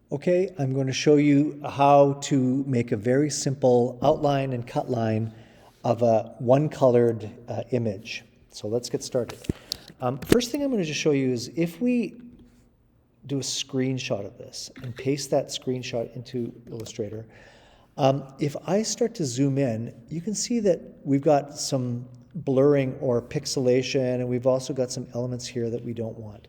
Okay, I'm going to show you how to make a very simple outline and cut line of a one-colored image. So let's get started. First thing I'm going to just show you is if we do a screenshot of this and paste that screenshot into Illustrator, if I start to zoom in, you can see that we've got some blurring or pixelation, and we've also got some elements here that we don't want.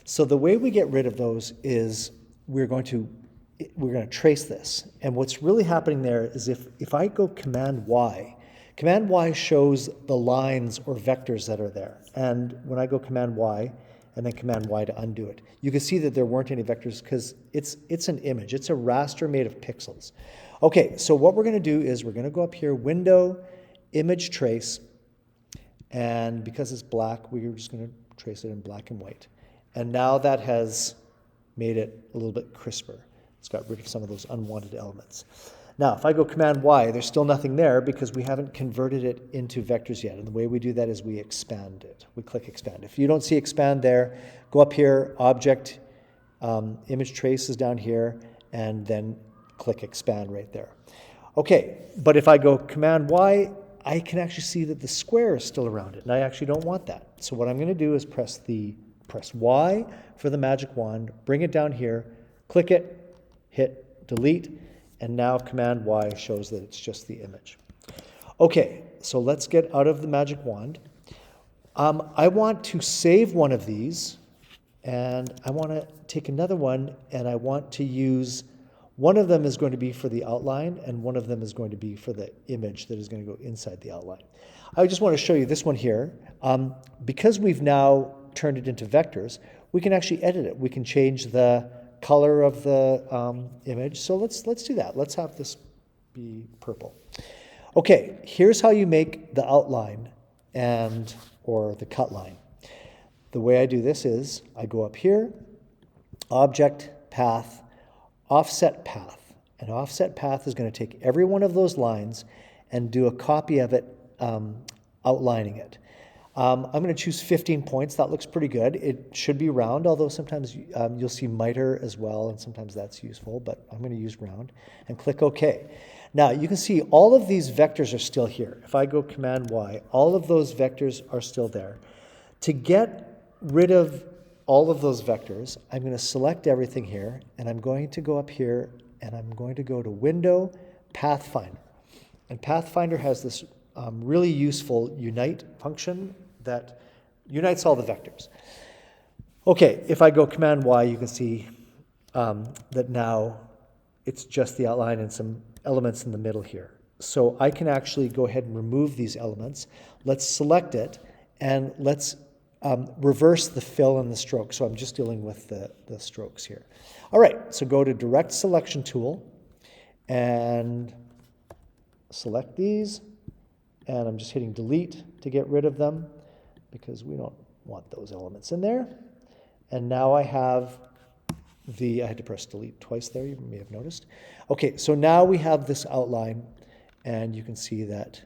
So the way we get rid of those is we're going to trace this. And what's really happening there is if I go Command Y shows the lines or vectors that are there. And when I go Command Y and then Command Y to undo it, you can see that there weren't any vectors because it's an image. It's a raster made of pixels. Okay, so what we're going to do is we're going to go up here, Window, Image Trace, and because it's black, we're just going to trace it in black and white. And now that has made it a little bit crisper. It's got rid of some of those unwanted elements. Now, if I go Command Y, there's still nothing there because we haven't converted it into vectors yet. And the way we do that is we expand it. We click Expand. If you don't see Expand there, go up here, Object, Image Trace is down here, and then click Expand right there. Okay, but if I go Command Y, I can actually see that the square is still around it, and I actually don't want that. So what I'm going to do is press Y for the magic wand, bring it down here, click it, hit delete, and now Command Y shows that it's just the image. Okay, so let's get out of the magic wand. I want to save one of these, and I want to take another one, and I want to use, one of them is going to be for the outline, and one of them is going to be for the image that is going to go inside the outline. I just want to show you this one here. Because we've now turned it into vectors, we can actually edit it. We can change the color of the image. So let's do that. Let's have this be purple. Okay, here's how you make the outline or the cut line. The way I do this is I go up here, Object, Path, Offset Path. And Offset Path is going to take every one of those lines and do a copy of it, outlining it. I'm going to choose 15 points. That looks pretty good. It should be round, although sometimes you'll see miter as well, and sometimes that's useful, but I'm going to use round, and click OK. Now, you can see all of these vectors are still here. If I go Command Y, all of those vectors are still there. To get rid of all of those vectors, I'm going to select everything here, and I'm going to go up here, and I'm going to go to Window, Pathfinder. And Pathfinder has this really useful unite function that unites all the vectors. Okay, if I go Command Y, you can see that now it's just the outline and some elements in the middle here. So I can actually go ahead and remove these elements. Let's select it, and let's reverse the fill and the stroke. So I'm just dealing with the strokes here. All right, so go to Direct Selection Tool and select these. And I'm just hitting delete to get rid of them because we don't want those elements in there. And now I have I had to press delete twice there, you may have noticed. Okay, so now we have this outline, and you can see that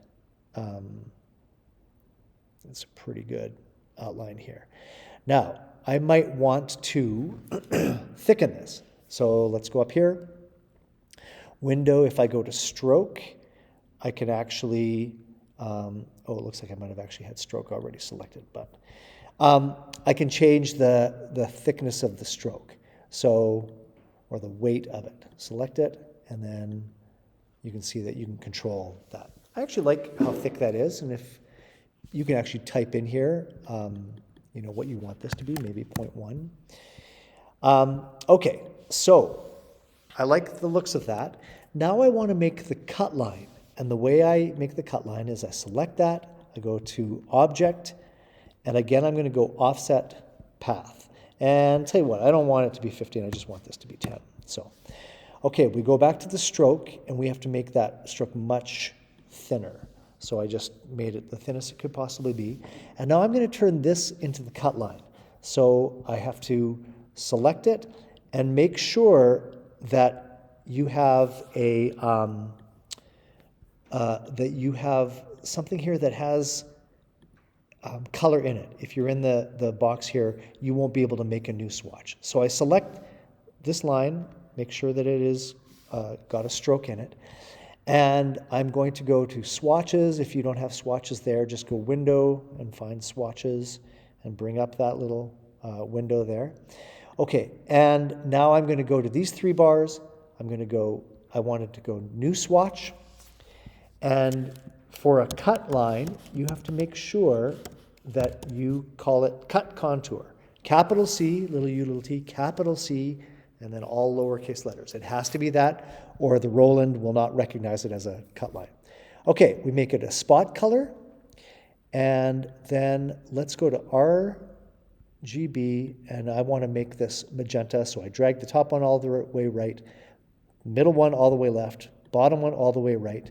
it's a pretty good outline here. Now, I might want to thicken this. So let's go up here. Window, if I go to stroke, I can actually it looks like I might have actually had stroke already selected, but I can change the thickness of the stroke, or the weight of it. Select it, and then you can see that you can control that. I actually like how thick that is, and if you can actually type in here, what you want this to be, maybe 0.1. Okay, so I like the looks of that. Now I want to make the cut line. And the way I make the cut line is I select that, I go to Object, and again I'm going to go Offset Path. And tell you what, I don't want it to be 15, I just want this to be 10. So, okay, we go back to the stroke, and we have to make that stroke much thinner. So I just made it the thinnest it could possibly be. And now I'm going to turn this into the cut line. So I have to select it and make sure that you have something here that has color in it. If you're in the box here, you won't be able to make a new swatch. So I select this line, make sure that it is got a stroke in it. And I'm going to go to swatches. If you don't have swatches there, just go window and find swatches and bring up that little window there. Okay, and now I'm going to go to these 3 bars. I wanted to go new swatch. And for a cut line, you have to make sure that you call it cut contour. Capital C, little u, little t, capital C, and then all lowercase letters. It has to be that, or the Roland will not recognize it as a cut line. Okay, we make it a spot color, and then let's go to RGB, and I want to make this magenta, so I drag the top one all the way right, middle one all the way left, bottom one all the way right,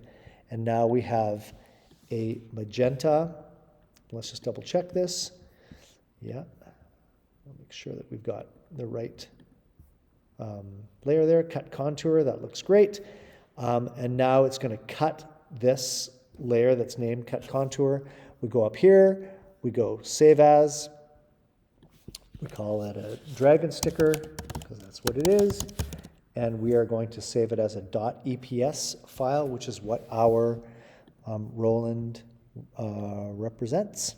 and now we have a magenta. Let's just double check this. Yeah, I'll make sure that we've got the right layer there, cut contour, that looks great. And now it's going to cut this layer that's named cut contour. We go up here, we go save as, we call that a dragon sticker because that's what it is. And we are going to save it as a .eps file, which is what our Roland represents.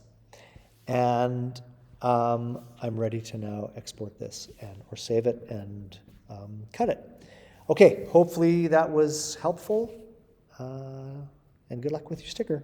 And I'm ready to now export this or save it and cut it. Okay, hopefully that was helpful, and good luck with your sticker.